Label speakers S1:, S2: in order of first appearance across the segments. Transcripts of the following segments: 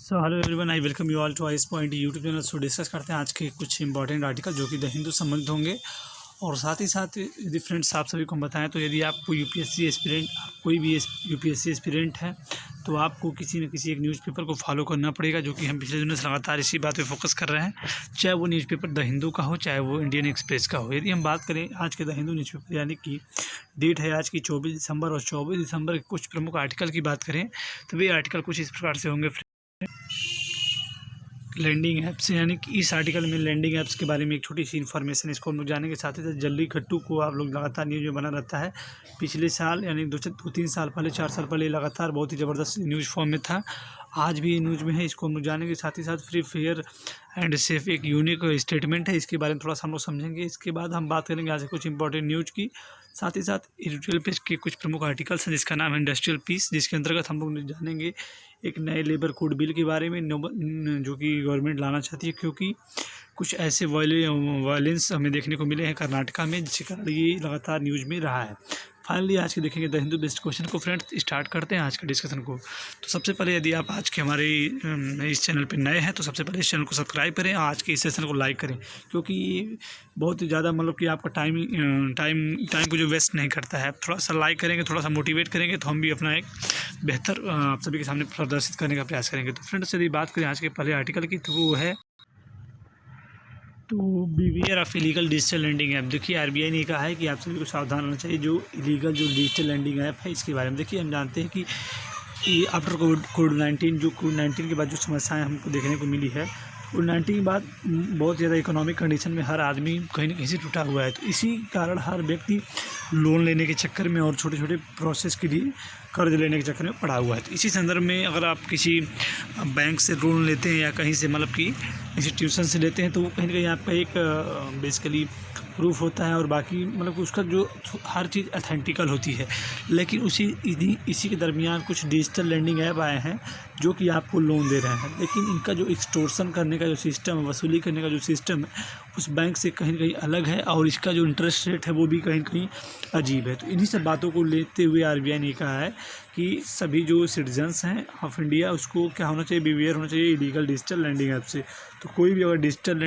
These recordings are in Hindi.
S1: So hello everyone, I welcome you all to Ice Point YouTube channel. So discuss करते हैं आज के कुछ इंपॉर्टेंट आर्टिकल जो कि द हिंदू संबंधित होंगे। और साथ ही साथ यदि फ्रेंड्स आप सभी को हम बताएं तो यदि आपको यूपीएससी एस्पिरेंट कोई भी यूपीएससी एस्पिरेंट है तो आपको किसी न किसी एक न्यूज़पेपर को फॉलो करना पड़ेगा, जो कि हम पिछले दिनों से लगातार इसी बात पे फोकस कर रहे हैं। चाहे वो न्यूज़पेपर द हिंदू का हो, चाहे वो इंडियन एक्सप्रेस का हो। यदि हम बात करें आज के द हिंदू न्यूज़पेपर, यानी कि डेट है आज की 24 दिसंबर, और 24 दिसंबर के कुछ प्रमुख आर्टिकल की बात करें तो वे आर्टिकल कुछ इस प्रकार से होंगे। लैंडिंग ऐप्स, यानी कि इस आर्टिकल में लैंडिंग ऐप्स के बारे में एक छोटी सी इन्फॉर्मेशन, इसको हम लोग जानेंगे। साथ ही साथ जल्दी खट्टू को आप लोग लगातार न्यूज़ में बना रहता है। पिछले साल यानी 2-3 साल पहले, 4 साल पहले लगातार बहुत ही ज़बरदस्त न्यूज़ फॉर्म में था। आज भी न्यूज़ में है, इसको हम लोग जानेंगे। साथ ही साथ फ्री फेयर एंड सेफ एक यूनिक स्टेटमेंट है, इसके बारे में थोड़ा सा हम लोग समझेंगे। इसके बाद हम बात करेंगे आज कुछ इंपॉर्टेंट न्यूज़ की। साथ ही साथ एडिटोरियल पेज के कुछ प्रमुख आर्टिकल्स हैं जिसका नाम है इंडस्ट्रियल पीस, जिसके अंतर्गत हम लोग जानेंगे एक नए लेबर कोड बिल के बारे में जो कि गवर्नमेंट लाना चाहती है, क्योंकि कुछ ऐसे वायलेंस हमें देखने को मिले हैं कर्नाटका में, जिसके कारण ये लगातार न्यूज़ में रहा है। फाइनली आज के देखेंगे द हिंदू बेस्ट क्वेश्चन को। फ्रेंड्स स्टार्ट करते हैं आज के डिस्कशन को। तो सबसे पहले यदि आप आज के हमारे इस चैनल पर नए हैं तो सबसे पहले इस चैनल को सब्सक्राइब करें, आज के इस सेशन को लाइक करें, क्योंकि ये बहुत ही ज़्यादा मतलब कि आपका टाइम को जो वेस्ट नहीं करता है। थोड़ा सा लाइक करेंगे, थोड़ा सा मोटिवेट करेंगे तो हम भी अपना एक बेहतर आप सभी के सामने प्रदर्शित करने का प्रयास करेंगे। तो फ्रेंड्स यदि बात करें आज के पहले आर्टिकल की तो वो है तो beware of illegal digital lending app. देखिए आरबीआई ने कहा है कि आप सभी को सावधान रहना चाहिए जो इलीगल जो डिजिटल लैंडिंग ऐप है इसके बारे में। देखिए हम जानते हैं कि ये आफ्टर कोविड-19 के बाद जो समस्याएं हमको देखने को मिली है, कोविड-19 के बाद बहुत ज़्यादा इकोनॉमिक कंडीशन में हर आदमी कहीं न कहीं से टूटा हुआ है। तो इसी कारण हर व्यक्ति लोन लेने के चक्कर में और छोटे छोटे प्रोसेस के लिए कर्ज लेने के चक्कर में पड़ा हुआ है। तो इसी संदर्भ में अगर आप किसी बैंक से लोन लेते हैं या कहीं से मतलब कि इंस्टीट्यूशन से लेते हैं तो वो कहीं न कहीं आपका एक बेसिकली प्रूफ होता है, और बाकी मतलब उसका जो हर चीज़ ऑथेंटिकल होती है। लेकिन इसी के दरमियान कुछ डिजिटल लैंडिंग ऐप आए हैं जो कि आपको लोन दे रहे हैं, लेकिन इनका जो एक्सटॉर्शन करने का जो सिस्टम है, वसूली करने का जो सिस्टम है, उस बैंक से कहीं न कहीं अलग है, और इसका जो इंटरेस्ट रेट है वो भी कहीं न कहीं अजीब है। तो इन्हीं सब बातों को लेते हुए आरबीआई ने कहा है कि सभी जो सिटीजन्स हैं ऑफ इंडिया उसको क्या होना चाहिए, बीवेयर होना चाहिए इलीगल डिजिटल लैंडिंग ऐप से। तो कोई भी अगर डिजिटल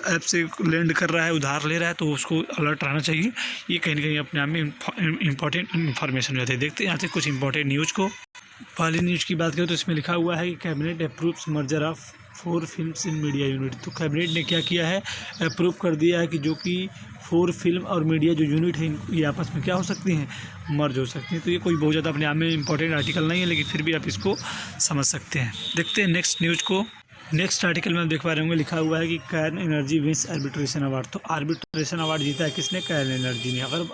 S1: ऐप से लेंड कर रहा है, उधार ले रहा है, तो उसको अलर्ट रहना चाहिए। ये कहीं न कहीं अपने आप में इम्पॉर्टेंट इन्फॉर्मेशन रहती है। देखते हैं यहाँ से कुछ इंपॉर्टेंट न्यूज़ को। पहली न्यूज़ की बात करें तो इसमें लिखा हुआ है कि cabinet approves merger of 4 films in media unit. तो कैबिनेट ने क्या किया है, अप्रूव कर दिया है कि जो कि 4 फिल्म और मीडिया जो यूनिट है ये आपस में क्या हो सकती हैं, मर्ज हो सकती हैं। तो ये कोई बहुत ज़्यादा अपने आप में इंपॉर्टेंट आर्टिकल नहीं है, लेकिन फिर भी आप इसको समझ सकते हैं। देखते हैं नेक्स्ट न्यूज़ को। नेक्स्ट आर्टिकल में आप देख पा रहे होंगे लिखा हुआ है कि Cairn Energy wins arbitration award. तो आर्बिट्रेशन अवार्ड जीता है किसने, कैर्न एनर्जी ने। अगर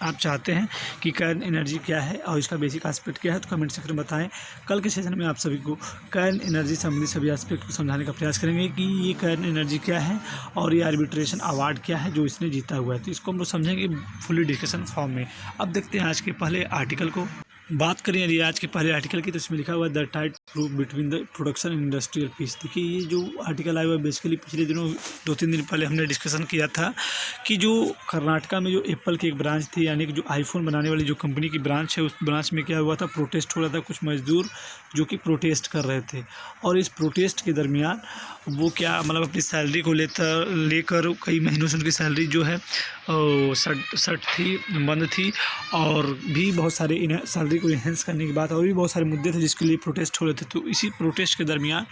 S1: आप चाहते हैं कि कैर्न एनर्जी क्या है और इसका बेसिक एस्पेक्ट क्या है तो कमेंट सेक्शन में बताएं। कल के सेशन में आप सभी को कैर्न एनर्जी संबंधित सभी एस्पेक्ट को समझाने का प्रयास करेंगे कि ये कैर्न एनर्जी क्या है और ये आर्बिट्रेशन अवार्ड क्या है जो इसने जीता हुआ है। तो इसको हम लोग समझेंगे फुली डिस्कशन फॉर्म में। अब देखते हैं आज के पहले आर्टिकल को। बात करें यदि आज के पहले आर्टिकल की तो इसमें लिखा हुआ है the tight proof between the production industrial piece. देखिए ये जो आर्टिकल आया हुआ है बेसिकली पिछले दिनों 2-3 दिन पहले हमने डिस्कशन किया था कि जो कर्नाटका में जो एप्पल की एक ब्रांच थी, यानी कि जो आईफोन बनाने वाली जो कंपनी की ब्रांच है, उस ब्रांच में क्या हुआ था, प्रोटेस्ट हो रहा था। कुछ मजदूर जो कि प्रोटेस्ट कर रहे थे, और इस प्रोटेस्ट के दरमियान वो क्या मतलब अपनी सैलरी को लेकर कई महीनों से उनकी सैलरी जो है सट थी, बंद थी, और भी बहुत सारे सैलरी को इन्हेंस करने की बात, और भी बहुत सारे मुद्दे थे जिसके लिए प्रोटेस्ट हो रहे थे। तो इसी प्रोटेस्ट के दरमियान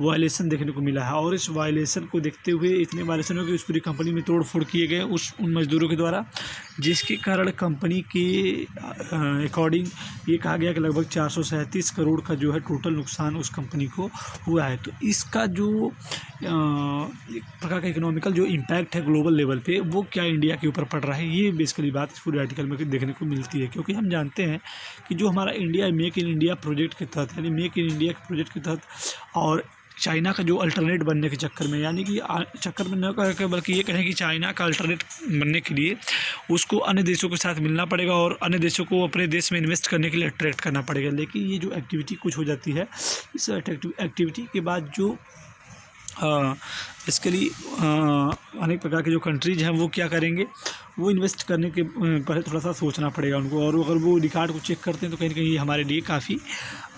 S1: वायलेशन देखने को मिला है, और इस वायलेशन को देखते हुए इतने वायलेशन हो कि उस पूरी कंपनी में तोड़ फोड़ किए गए उन मजदूरों के द्वारा, जिसके कारण कंपनी के अकॉर्डिंग ये कहा गया कि लगभग 437 करोड़ का जो है टोटल नुकसान उस कंपनी को हुआ है। तो इसका जो एक प्रकार का इकोनॉमिकल जो इम्पैक्ट है ग्लोबल लेवल पे वो क्या इंडिया के ऊपर पड़ रहा है, ये बेसिकली बात इस पूरे आर्टिकल में देखने को मिलती है। क्योंकि हम जानते हैं कि जो हमारा India make in India project के तहत, यानी मेक इन इंडिया के प्रोजेक्ट के तहत, और चाइना का जो अल्टरनेट बनने के चक्कर में, यानी कि चक्कर में न करके बल्कि ये कहें कि चाइना का अल्टरनेट बनने के लिए उसको अन्य देशों के साथ मिलना पड़ेगा और अन्य देशों को अपने देश में इन्वेस्ट करने के लिए अट्रैक्ट करना पड़ेगा। लेकिन ये जो एक्टिविटी कुछ हो जाती है, इस एक्टिविटी के बाद जो इसके लिए अनेक प्रकार के जो कंट्रीज हैं वो क्या करेंगे, वो इन्वेस्ट करने के पहले थोड़ा सा सोचना पड़ेगा उनको, और अगर वो रिकॉर्ड को चेक करते हैं तो कहीं ना कहीं ये हमारे लिए काफ़ी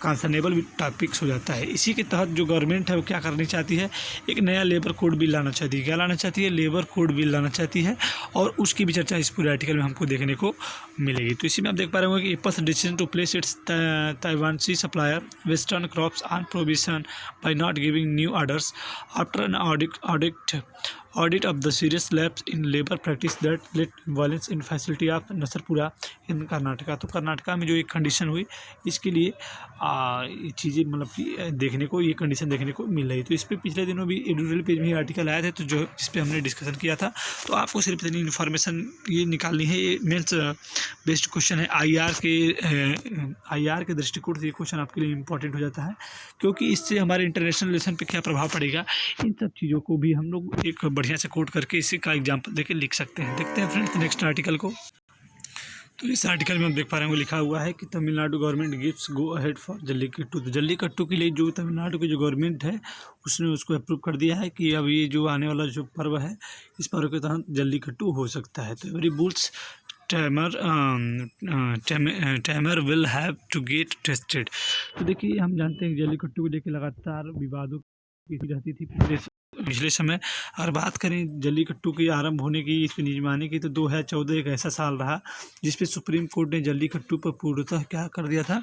S1: कंसर्नेबल टॉपिक्स हो जाता है। इसी के तहत जो गवर्नमेंट है वो क्या करनी चाहती है, एक नया लेबर कोड बिल लाना चाहती है। क्या लाना चाहती है? लेबर कोड बिल लाना चाहती है, और उसकी भी चर्चा इस पूरे आर्टिकल में हमको देखने को मिलेगी। तो इसी में आप देख पा रहे होंगे कि Apple's decision to place its Taiwanese supplier Wistron Corp's on probation by not giving new orders after an audit of the serious lapse in labour practice that let violence in facility of Narasapura in Karnataka. तो कर्नाटका में जो एक कंडीशन हुई, इसके लिए ये चीज़ें मतलब कि देखने को, ये कंडीशन देखने को मिल रही। तो इस पर पिछले दिनों भी एडिटोरियल पेज में आर्टिकल आए थे, तो जो जिस पे हमने डिस्कशन किया था। तो आपको सिर्फ इतनी इन्फॉर्मेशन ये निकालनी है। ये मेंस बेस्ड क्वेश्चन है, आईआर के दृष्टिकोण से ये क्वेश्चन आपके लिए इंपॉर्टेंट हो जाता है, क्योंकि इससे हमारे इंटरनेशनल रिलेशन पे क्या प्रभाव पड़ेगा, इन सब चीज़ों को भी हम लोग एक बढ़िया से कोट करके इसी का एग्जाम्पल देके लिख सकते हैं। देखते हैं फ्रेंड्स नेक्स्ट आर्टिकल को। तो इस आर्टिकल में हम देख पा रहे हैं, लिखा हुआ है कि Tamil Nadu government gives go ahead for jallikattu. तो जल्लीकट्टू के लिए जो तमिलनाडु की जो गवर्नमेंट है उसने उसको अप्रूव कर दिया है कि अब ये जो आने वाला जो पर्व है, इस पर्व के तहत जल्लीकट्टू हो सकता है। तो every bulls tamer will have to get tested. तो देखिए, हम जानते हैं कि जल्लीकट्टू को लेकर लगातार विवादों की रहती थी पिछले समय। अगर बात करें जल्लीकट्टू के आरंभ होने की, इसमें निजमाने की, तो 2014 एक ऐसा साल रहा जिस पे सुप्रीम कोर्ट ने जल्लीकट्टू पर पूर्णतः क्या कर दिया था,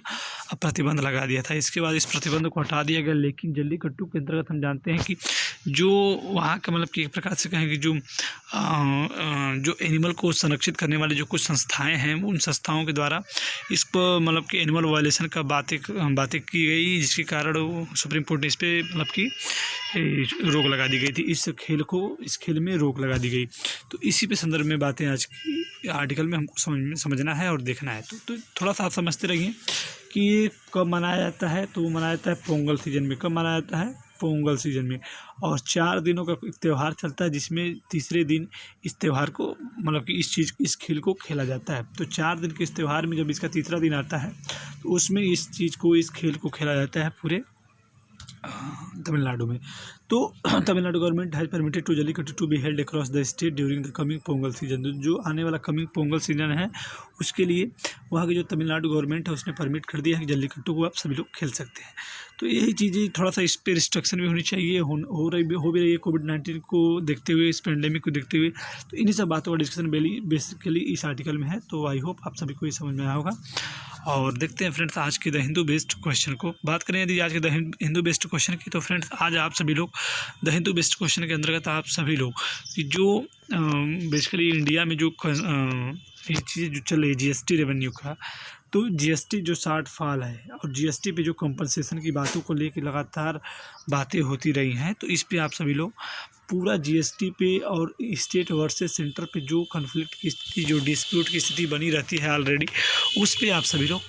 S1: अब प्रतिबंध लगा दिया था। इसके बाद इस प्रतिबंध को हटा दिया गया, लेकिन जल्लीकट्टू के अंतर्गत हम जानते हैं कि जो वहाँ का मतलब कि एक प्रकार से कहें कि जो एनिमल को संरक्षित करने वाली जो कुछ संस्थाएँ हैं, उन संस्थाओं के द्वारा इस पर मतलब कि एनिमल वायलेशन का बातें की गई, जिसके कारण सुप्रीम कोर्ट ने इस पर मतलब कि रोक लगा दी गई थी। इस खेल में रोक लगा दी गई। तो इसी पे संदर्भ में बातें आज की आर्टिकल में हमको समझना है और देखना है। तो थोड़ा सा आप समझते रहिए कि ये कब मनाया जाता है। तो वो मनाया जाता है पोंगल सीजन में। कब मनाया जाता है? पोंगल सीजन में। और 4 दिनों का त्यौहार चलता है, जिसमें तीसरे दिन इस त्यौहार को मतलब कि इस खेल को खेला जाता है। तो 4 दिन के इस त्यौहार में जब इसका तीसरा दिन आता है, तो उसमें इस खेल को खेला जाता है पूरे तमिलनाडु में। तो Tamil Nadu government has permitted to jallikattu to be held across the state during the coming Pongal season. जो आने वाला कमिंग पोंगल सीजन है, उसके लिए वहाँ की जो तमिलनाडु गवर्नमेंट है उसने परमिट कर दिया है कि जल्लीकट्टू को आप सभी लोग खेल सकते हैं। तो यही चीज़ें थोड़ा सा इस पर रिस्ट्रिक्शन भी होनी चाहिए, हो भी रही है कोविड-19 को देखते हुए, इस पेंडेमिक को देखते हुए। तो इन्हीं सब बातों का डिस्कशन बेसिकली इस आर्टिकल में है। तो आई होप आप सभी को ये समझ में आया होगा। और देखते हैं फ्रेंड्स आज के द हिंदू बेस्ड क्वेश्चन को। बात करें यदि आज के द हिंदू बेस्ड क्वेश्चन की, तो फ्रेंड्स आज आप सभी लोग द हिंदू बेस्ड क्वेश्चन के अंतर्गत आप सभी लोग कि जो बेसिकली इंडिया में जो ये चीज़ें जो चल रही है जीएसटी रेवेन्यू का, तो जीएसटी जो शॉर्टफॉल है और जीएसटी पे जो कंपनसेशन की बातों को लेकर लगातार बातें होती रही हैं, तो इस पे आप सभी लोग पूरा जीएसटी पे और स्टेट वर्सेस सेंटर पे जो कन्फ्लिक्ट की स्थिति, जो डिस्प्यूट की स्थिति बनी रहती है ऑलरेडी, उस पे आप सभी लोग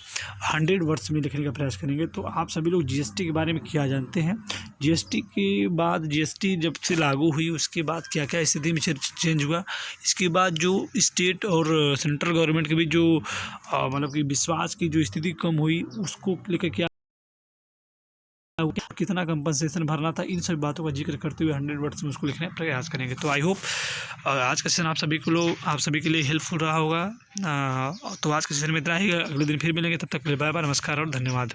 S1: 100 वर्ड्स में लिखने का प्रयास करेंगे। तो आप सभी लोग जीएसटी के बारे में क्या जानते हैं, जीएसटी के बाद जीएसटी जब से लागू हुई उसके बाद क्या क्या स्थिति में चेंज हुआ, इसके बाद जो स्टेट और सेंट्रल गवर्नमेंट के बीच जो मतलब कि विश्वास की जो स्थिति कम हुई, उसको लेकर क्या कितना कंपनसेशन भरना था, इन सभी बातों का जिक्र करते हुए 100 वर्ड्स में उसको लिखने का प्रयास करेंगे। तो आई होप आज का सेशन आप सभी के लिए हेल्पफुल रहा होगा। तो आज के सेशन में इतना ही। अगले दिन फिर मिलेंगे, तब तक के लिए बाय बाय, नमस्कार और धन्यवाद।